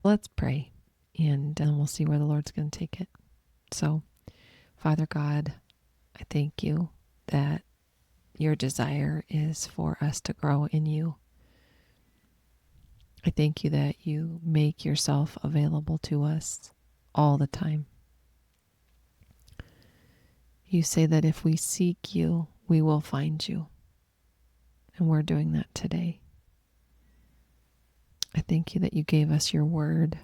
Let's pray, and then we'll see where the Lord's going to take it. So, Father God, I thank you that your desire is for us to grow in you. I thank you that you make yourself available to us all the time. You say that if we seek you, we will find you. And we're doing that today. I thank you that you gave us your word.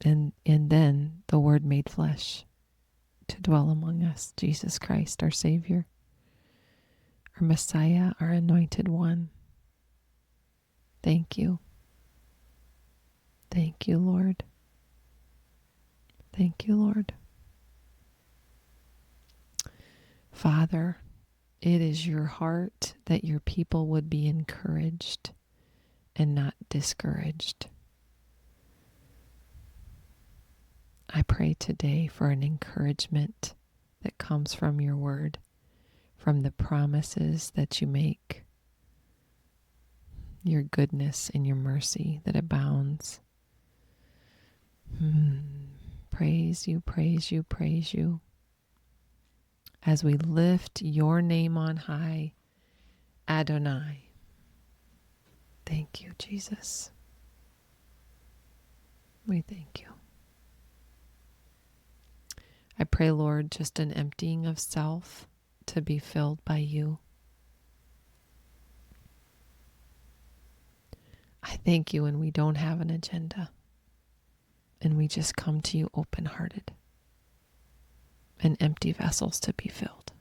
And then the word made flesh to dwell among us, Jesus Christ, our Savior, our Messiah, our anointed one. Thank you. Thank you, Lord. Thank you, Lord. Father, it is your heart that your people would be encouraged and not discouraged. I pray today for an encouragement that comes from your word, from the promises that you make, your goodness and your mercy that abounds. Praise you, praise you, praise you. As we lift your name on high, Adonai. Thank you, Jesus. We thank you. I pray, Lord, just an emptying of self to be filled by you. I thank you when we don't have an agenda and we just come to you open-hearted and empty vessels to be filled.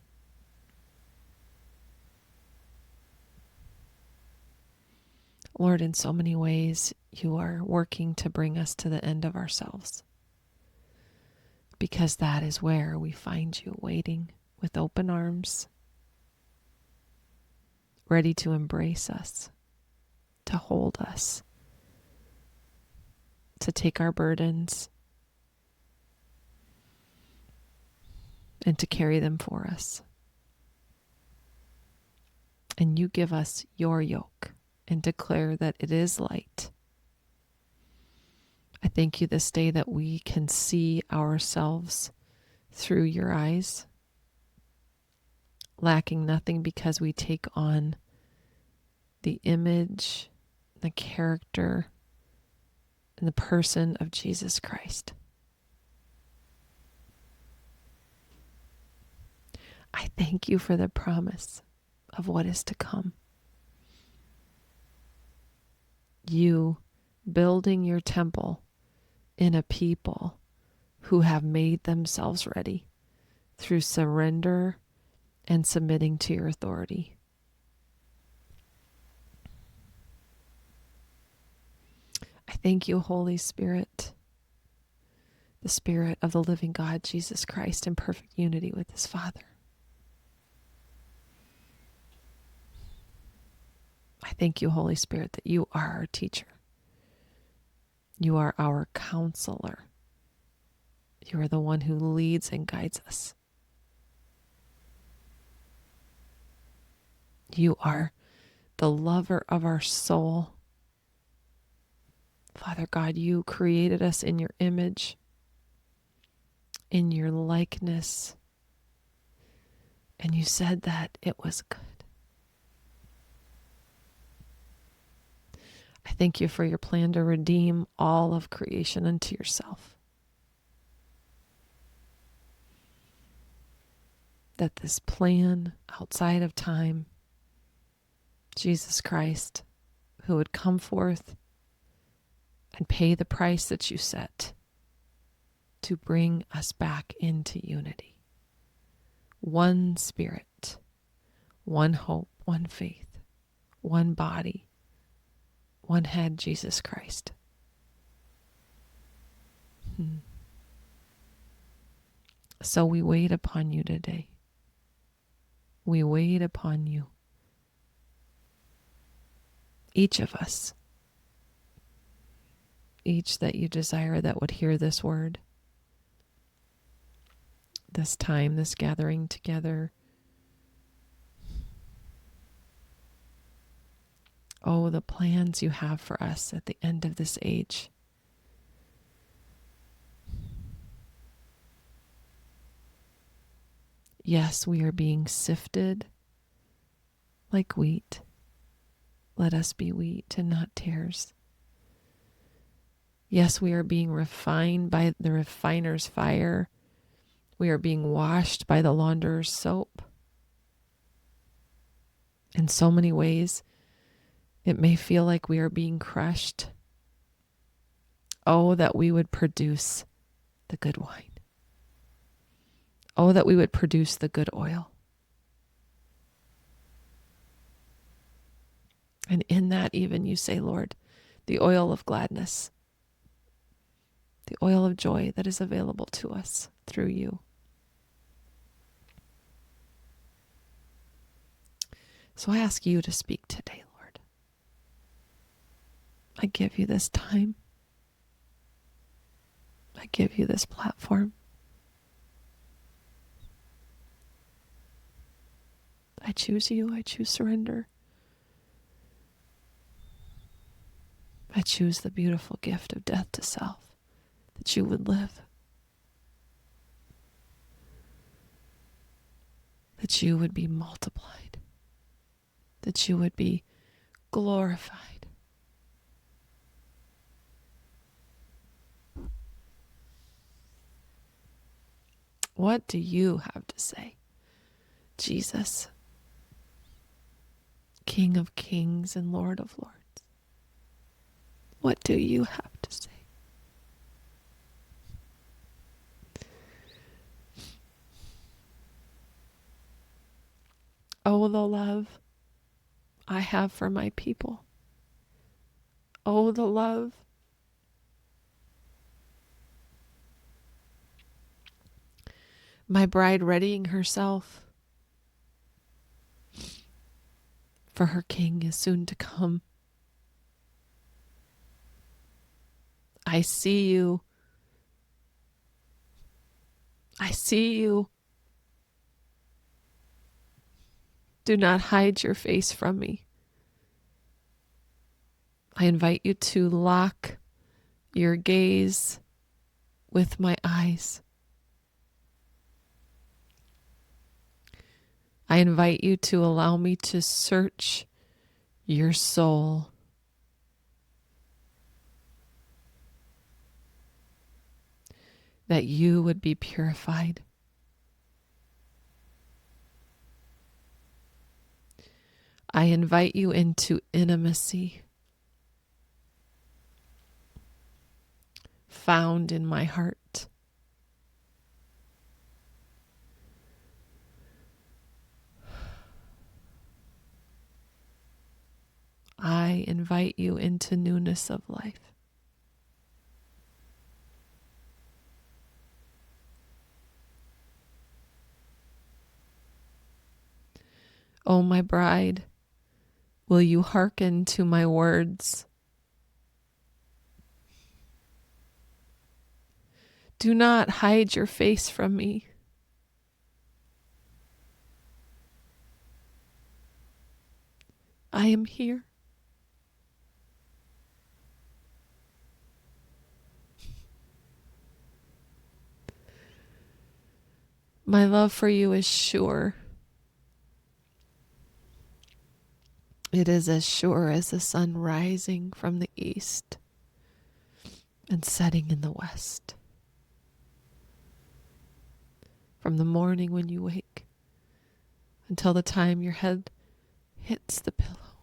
Lord, in so many ways, you are working to bring us to the end of ourselves, because that is where we find you waiting with open arms, ready to embrace us, to hold us, to take our burdens and to carry them for us. And you give us your yoke and declare that it is light. I thank you this day that we can see ourselves through your eyes, lacking nothing because we take on the image, the character, and the person of Jesus Christ. I thank you for the promise of what is to come. You building your temple in a people who have made themselves ready through surrender and submitting to your authority. I thank you, Holy Spirit, the Spirit of the living God, Jesus Christ, in perfect unity with his Father. I thank you, Holy Spirit, that you are our teacher. You are our counselor. You are the one who leads and guides us. You are the lover of our soul. Father God, you created us in your image, in your likeness, and you said that it was good. I thank you for your plan to redeem all of creation unto yourself. That this plan outside of time, Jesus Christ, who would come forth and pay the price that you set to bring us back into unity. One spirit, one hope, one faith, one body, one head, Jesus Christ. So we wait upon you today. We wait upon you. Each of us, each that you desire that would hear this word, this time, this gathering together. Oh, the plans you have for us at the end of this age. Yes, we are being sifted like wheat. Let us be wheat and not tares. Yes, we are being refined by the refiner's fire. We are being washed by the launderer's soap. In so many ways, it may feel like we are being crushed. Oh, that we would produce the good wine. Oh, that we would produce the good oil. And in that, even you say, Lord, the oil of gladness, the oil of joy that is available to us through you. So I ask you to speak today, Lord. I give you this time. I give you this platform. I choose you. I choose surrender. I choose the beautiful gift of death to self, that you would live, that you would be multiplied, that you would be glorified. What do you have to say, Jesus, King of kings and Lord of lords? What do you have to say? Oh, the love I have for my people. Oh, the love. My bride readying herself, for her king is soon to come. I see you. I see you. Do not hide your face from me. I invite you to lock your gaze with my eyes. I invite you to allow me to search your soul. That you would be purified. I invite you into intimacy found in my heart. I invite you into newness of life. O my bride, will you hearken to my words? Do not hide your face from me. I am here. My love for you is sure. It is as sure as the sun rising from the east and setting in the west. From the morning when you wake until the time your head hits the pillow.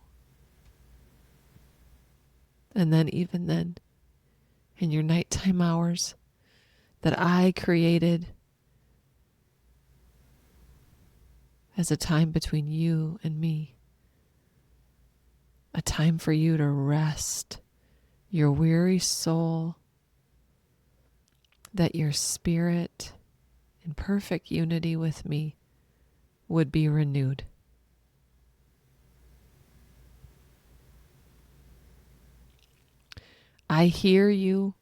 And then even then, in your nighttime hours that I created as a time between you and me, a time for you to rest your weary soul, that your spirit in perfect unity with me would be renewed. I hear you.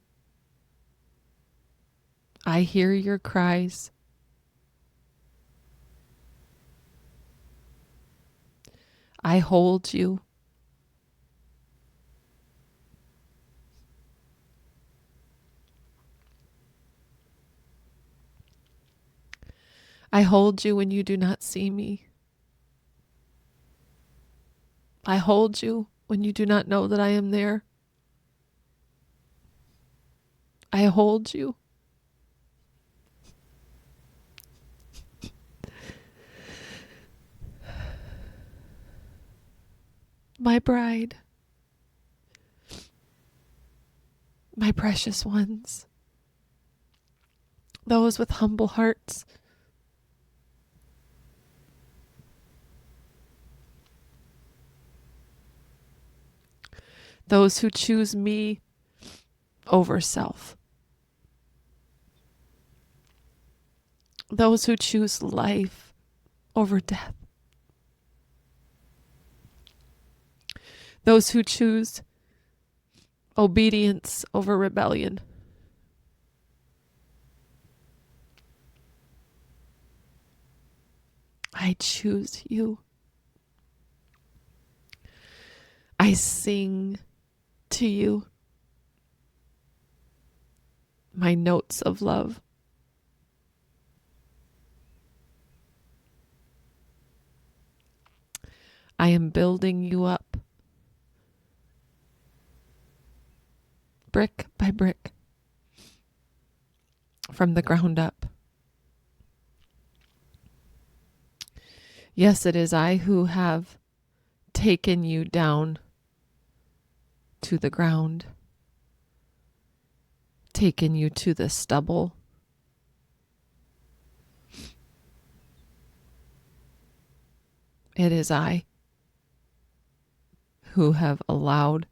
I hear your cries. I hold you. I hold you when you do not see me. I hold you when you do not know that I am there. I hold you. My bride, my precious ones, those with humble hearts, those who choose me over self, those who choose life over death, those who choose obedience over rebellion. I choose you. I sing to you my notes of love. I am building you up, brick by brick, from the ground up. Yes, it is I who have taken you down to the ground, taken you to the stubble. It is I who have allowed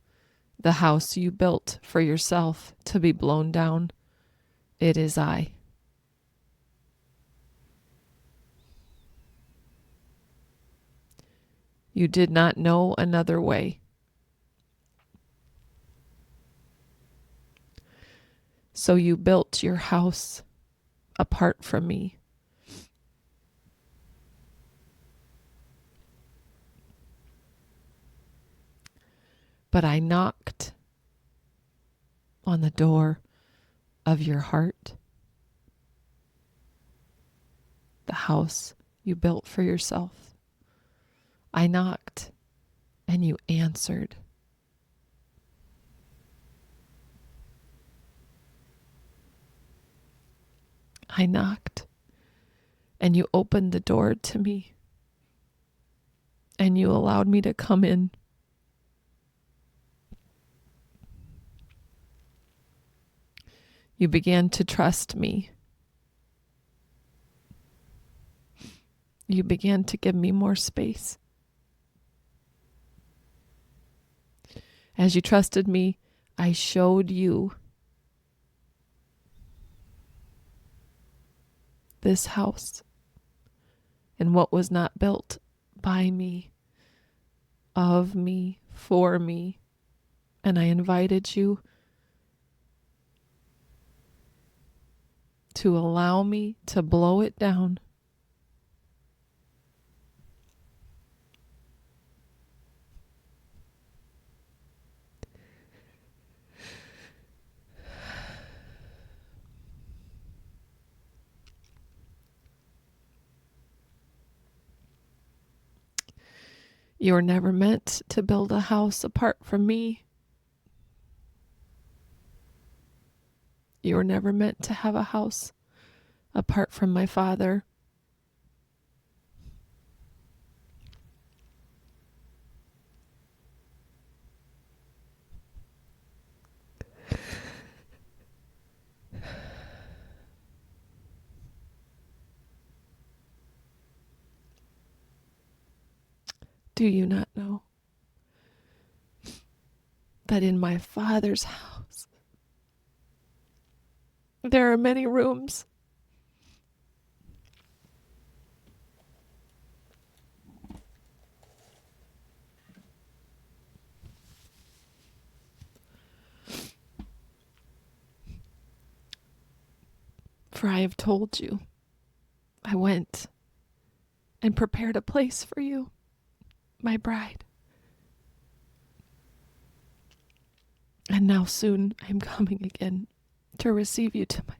the house you built for yourself to be blown down. It is I. You did not know another way. So you built your house apart from me. But I knocked on the door of your heart, the house you built for yourself. I knocked and you answered. I knocked and you opened the door to me and you allowed me to come in. You began to trust me. You began to give me more space. As you trusted me, I showed you this house and what was not built by me, of me, for me. And I invited you to allow me to blow it down. You were never meant to build a house apart from me. You were never meant to have a house apart from my Father. Do you not know that in my Father's house there are many rooms? For I have told you, I went and prepared a place for you, my bride. And now soon I am coming again, to receive you to myself.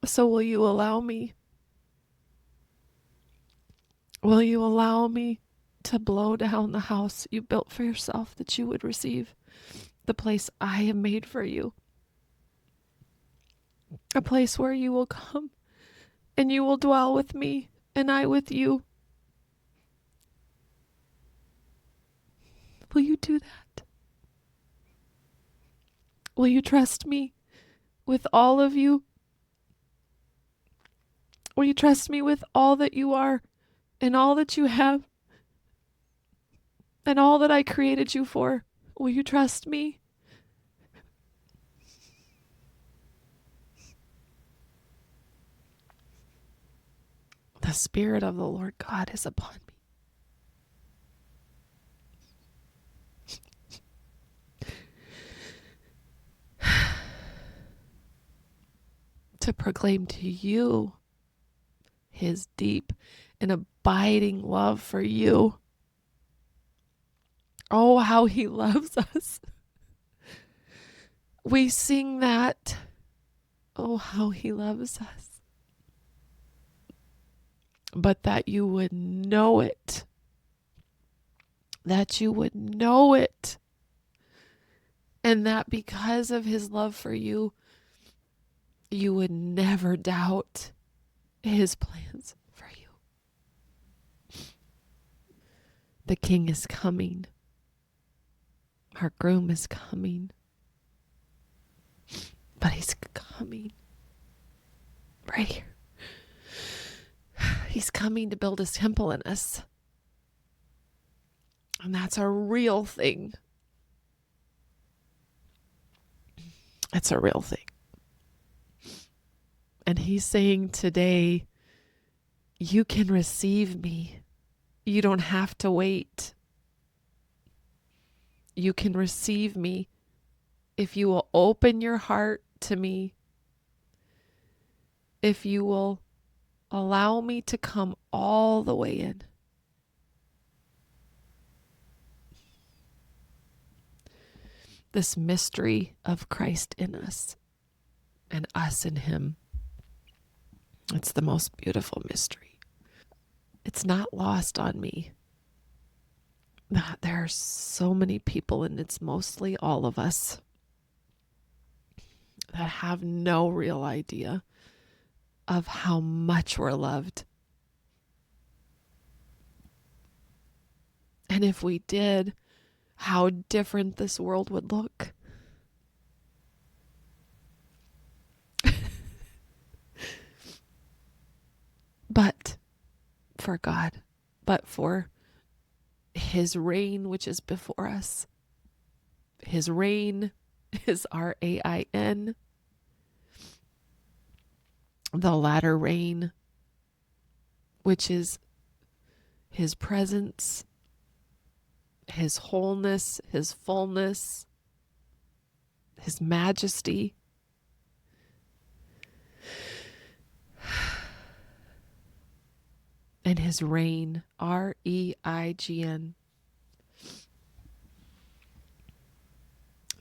So will you allow me? Will you allow me to blow down the house you built for yourself, that you would receive the place I have made for you? A place where you will come and you will dwell with me and I with you. Will you do that? Will you trust me with all of you? Will you trust me with all that you are and all that you have and all that I created you for? Will you trust me? The Spirit of the Lord God is upon me to proclaim to you his deep and abiding love for you. Oh, how he loves us. We sing that. Oh, how he loves us. But that you would know it. That you would know it. And that because of his love for you, you would never doubt his plans for you. The King is coming. Our groom is coming. But he's coming right here. He's coming to build his temple in us. And that's a real thing. It's a real thing. And he's saying today, you can receive me. You don't have to wait. You can receive me if you will open your heart to me. If you will allow me to come all the way in. This mystery of Christ in us and us in him. It's the most beautiful mystery. It's not lost on me that there are so many people, and it's mostly all of us, that have no real idea of how much we're loved. And if we did, how different this world would look. But for God, but for his reign, which is before us. His reign is R-A-I-N. The latter rain, which is his presence, his wholeness, his fullness, his majesty. And his reign, R-E-I-G-N.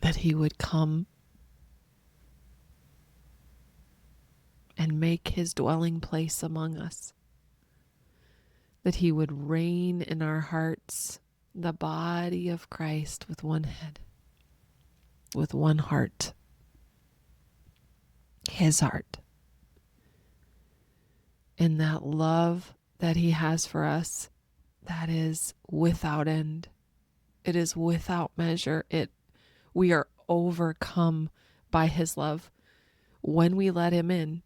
That he would come and make his dwelling place among us. That he would reign in our hearts, the body of Christ, with one head, with one heart, his heart. And that love that he has for us, that is without end. It is without measure. We are overcome by his love when we let him in.